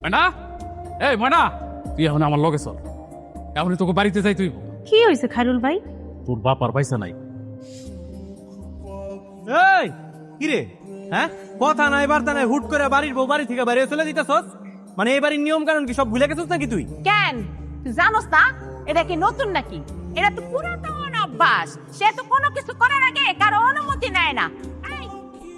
ময়না, এই ময়না, তুই এখন আমার লগে চল। এখনই তোকে বাড়িতে যাই তুই। কি হয়েছে খায়রুল ভাই? তোর বাপ আর পয়সা নাই। এই কি রে, হ্যাঁ কথা নাই বার্তা নাই, হুট করে বাড়ির বউ বাড়ি থেকে বাইরে চলে দিতেছস? মানে এই বাড়ির নিয়ম কানুন কি সব ভুলে গেছিস নাকি তুই? কেন তুই জানোস না এটা কি নতুন নাকি? এটা তো পুরাতন অভ্যাস। সে তো কোনো কিছু করার আগে কারো অনুমতি নেয় না। এই,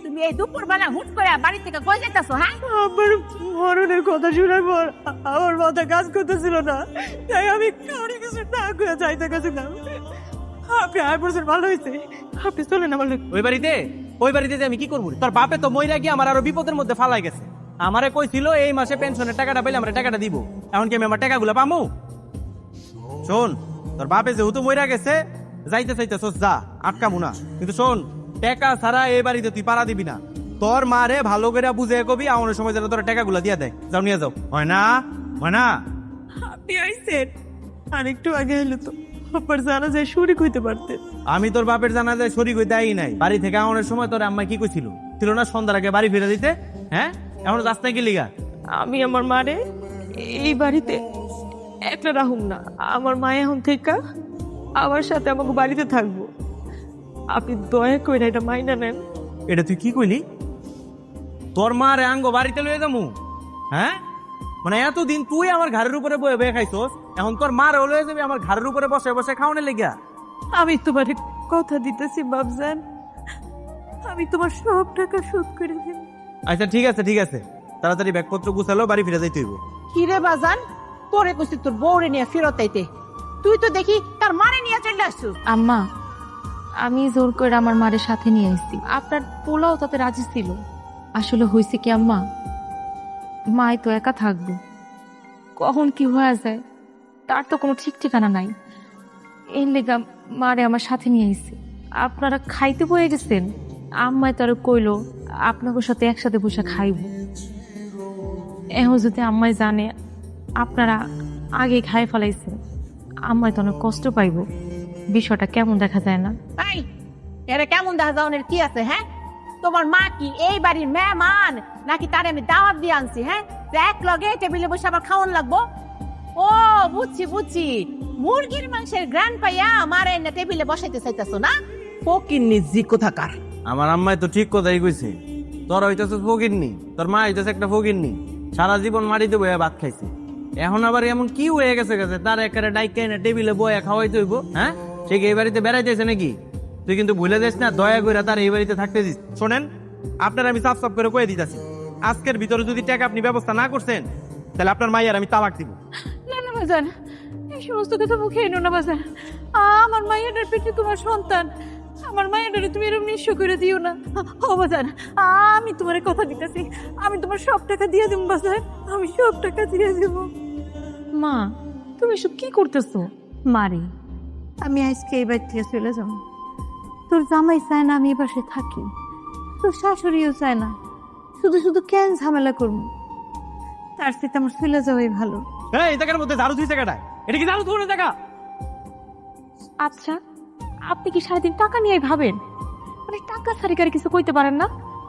তুমি এই দুপুরবেলা হুট করে বাড়ি থেকে কই যাইতাছো? হ্যাঁ, আমার মরণের কথা শোনার পর আমার মাথা কাজ করতেছিল না, তাই আমি কাউরে কিছু না করে যাইতে গেছিলাম। আপনি 8% ভালো হয়েছে, আপনি চলেন আমার লোক। ওই বাড়িতে যে আমি কি করবো? তোর বাপে তো মইরা গিয়ে আমার আরো বিপদের মধ্যে ফালাই গেছে। আমারে কইছিল এই মাসে পেনশনের টাকাটা পেলে আমরা টাকাটা দিব। এখন কি আমি আমার টাকাগুলো পামু? শোন, তোর বাপে যেহেতু মইরা গেছে, যাইতে চাইতেছস যা, আটকামু না। কিন্তু শোন, টাকা ছাড়া এই বাড়িতে তুই পাড়া দিবি না। তোর মারে ভালো করে বুঝে কবি আমার সময় যেন তোর টাকাগুলো দিয়ে দেয়। যাও নিয়ে যাও। হয় না হয় না? আপনি আইসেন, আর একটু আগে এলে তো আপনার জানা যায় শরীর হইতে পারতেন। আমি তোর বাপের জানাজায় শরীক হইতে আই নাই। বাড়ি থেকে আওয়ানোর সময় তোর আম্মা কি কইছিল? ছিল না সন্ধ্যার আগে বাড়ি ফিরে দিতে? হ্যাঁ, এখন রাস্তায় কি লিগা? আমি আমার মারে এই বাড়িতে একটা রাহুম না। আমার মা এখন থেকে আমার সাথে আমাকে বাড়িতে থাকবো। আপনি দয়া করে এটা মাইনা নেন। এটা তুই কি কইলি? তোর মা রে আঙ্গ বাড়িতে লয়ে যামু? হ্যাঁ, মানে এতদিন তুই আমার ঘরের উপরে বয়ে বয়ে খাইছস, এখন তোর মা রে লয়ে যাবি আমার ঘরের উপরে বসে বসে খাওয়ানোর লেগিয়া? আমি তোমার কথা দিতেছি বাবজান, আমি তোমার সব টাকা শোধ করে দেব। আচ্ছা ঠিক আছে ঠিক আছে, তাড়াতাড়ি ব্যাগপত্র গুছালো, বাড়ি ফিরে যাইতে হইব। কি রে বাজান, তোরে কইছি তোর বউরে নিয়ে ফেরত আইতে, তুই তো দেখি তার মারে নিয়ে চলে আসছিস। আম্মা, আমি জোর করে আমার মারের সাথে নিয়ে আসছি। আপনার পোলাও তাতে রাজি ছিল। আসলে হয়েছে কি আম্মা, মাই তো একা থাকবো, কখন কি হয়ে যায় তার তো কোনো ঠিক ঠিকানা নাই। এই লেগা মারে আমার সাথে নিয়ে আসছি। আপনারা খাইতে বয়ে গেছেন, আম্মাই তার কইলো আপনাদের সাথে একসাথে বসে খাইব। এখন যদি আম্মাই জানে আপনারা আগে খাই ফেলাইছেন, আম্মাই তো অনেক কষ্ট পাইব। বিষয়টা কেমন দেখা যায় না? এই, এরা কেমন দেখা যাওয়ার কি আছে? হ্যাঁ, তোমার মা কি এই বাড়ির মেহমান নাকি তারে আমি দাওয়াত দিয়ে আনছি? হ্যাঁ, যে এক লগে টেবিলে বসে আবার খাওয়ান লাগবো? ও বুঝছি বুঝছি, মুরগির মাংসের গ্রান পাইয়া মারে না টেবিলে বসাইতে চাইতেছো না? ফকিন্নি জি কোথাকার। আমার আম্মাই তো ঠিক কথাই কইছে, তোর হইতেছে ফকিরনি, তোর মা হইতেছে একটা ফকিরনি। সারা জীবন মাটিতে বয়ে ভাত খাইছে, এখন আবার এমন কি হয়ে গেছে তার একেবারে ডাইকে না টেবিলে বয়ে খাওয়াইতে হইব? হ্যাঁ, সে কি এই বাড়িতে বেড়াইতেছে নাকি? তুই কিন্তু ভুলে যাস না, দয়া করে তার এই বাড়িতে থাকতে দিস। শোনেন, আপনার আমি সাফ সাফ করে কয়ে দিতেছি, আজকের ভিতরে যদি টাকা আপনি ব্যবস্থা না করছেন, তাহলে আপনার মাইয়ার আমি তালাক দিব। না না বাজান, এই সমস্ত কথা মুখে এনো না বাজান। আমার মায়ের পেটে তোমার সন্তান, আমার মায়ের তুমি এরকম নিঃস্ব করে দিও না। ও বাজান, আমি তোমার কথা দিতেছি, আমি তোমার সব টাকা দিয়ে দেবো বাজান, আমি সব টাকা দিয়ে দেবো। মা, তুমি সব কি করতেছো? মারে, আমি আজকে এই বাড়ি থেকে চলে যাব। তোর জামাই চায় না আমি এ পাশে থাকি, তোর শাশুড়িও চায় না, শুধু শুধু কেন ঝামেলা করবো? তার সাথে আমার চলে যাওয়াই ভালো। এই জায়গার মধ্যে ঝাড়ু দিছে কেটায়? এটা কি ঝাড়ু ধরে জায়গা? আচ্ছা, আপনি কি সারাদিন টাকা নিয়ে ভাবেন? মানে টাকা সারিকার কিছু কইতে পারেন না?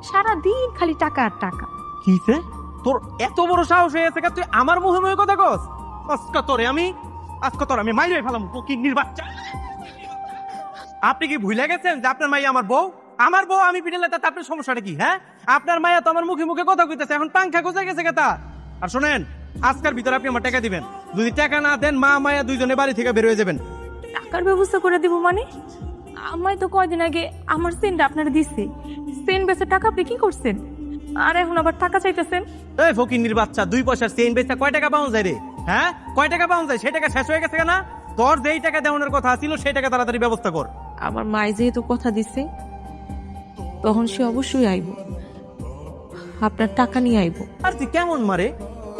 সারাদিন খালি টাকা আর টাকা। কিছে? তোর এত বড় সাহস হয়ে গেছে তুই আমার মুখে মুখে কথা কস? আজকে তোরে আমি মাইরে ফেলাম, ফকিন্নির বাচ্চা। আপনি কি ভুলে গেছেন যে আপনার মাইয়া আমার বউ? আমার বউ আমি পিটালে তাতে আপনার সমস্যাটা কি? হ্যাঁ, আপনার মাইয়া তো আমার মুখে মুখে কথা কইতেছে, এখন পাংখা কোথায় গেছে কেতা? আর শোনেন, আজকের ভিতরে আপনি আমার টাকা দিবেন। যদি টাকা না দেন, মা মায়া দুইজনে বাড়ি থেকে বের হয়ে যাবেন। টাকার ব্যবস্থা করে দিব মানে? আমায় তো কয়দিন আগে আমার সেন্ট আপনারা দিচ্ছে, সেন্ট বেচে টাকা আপনি কি করছেন? আর এখন আবার টাকা চাইতেছেন? এই ফকিন্নির বাচ্চা, 2 পয়সার চেইন বেচা কয় টাকা পাওয়া যায় রে? হ্যাঁ, কয় টাকা পাওয়া যায়? সেই টাকা শেষ হয়ে গেছে না? তোর যেই টাকা দেওয়ানোর কথা ছিল সেই টাকা তাড়াতাড়ি ব্যবস্থা কর। আমার মাই যেহেতু কথা দিছে, তখন সে অবশ্যই আইব, আপনার টাকা নিয়ে আইব। আর তুই কেমন মারে,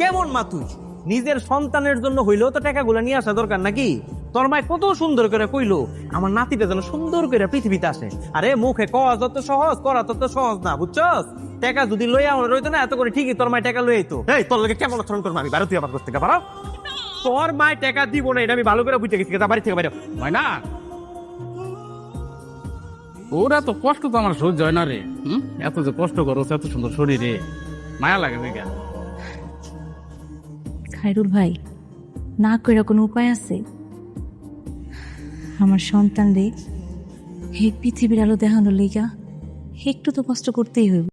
কেমন মা তুই? নিজের সন্তানের জন্য হইলেও তো টাকাগুলো নিয়ে আসা দরকার নাকি? তোর মায় কত সুন্দর করে কইলো আমার নাতিটা যেন সুন্দর করে পৃথিবীতে আসে। আরে মুখে কওয়া যত সহজ, করা তত সহজ না, বুঝছস? টাকা যদি লইয়া আমার রইতো না এত করে, ঠিকই তোর মায় টাকা লইতো। এই তোর লগে কেমন আচরণ করবো আমি? তুই আমার কাছ থেকে বাড়াও। তোর মায় টাকা দিব না, এটা আমি ভালো করে বুঝে গেছি। বাড়ি থেকে বাইরে ময়না, ওরা তো কষ্ট তো আমার সহ্য হয় না রে। এত যে কষ্ট করো, এত সুন্দর শরীরে মায়া লাগে দেখে। খায়রুল ভাই না কইরা কোনো উপায় আছে? আমার সন্তান রে এই পৃথিবীর আলো দেখানোর লেগা একটু তো কষ্ট করতেই হইব।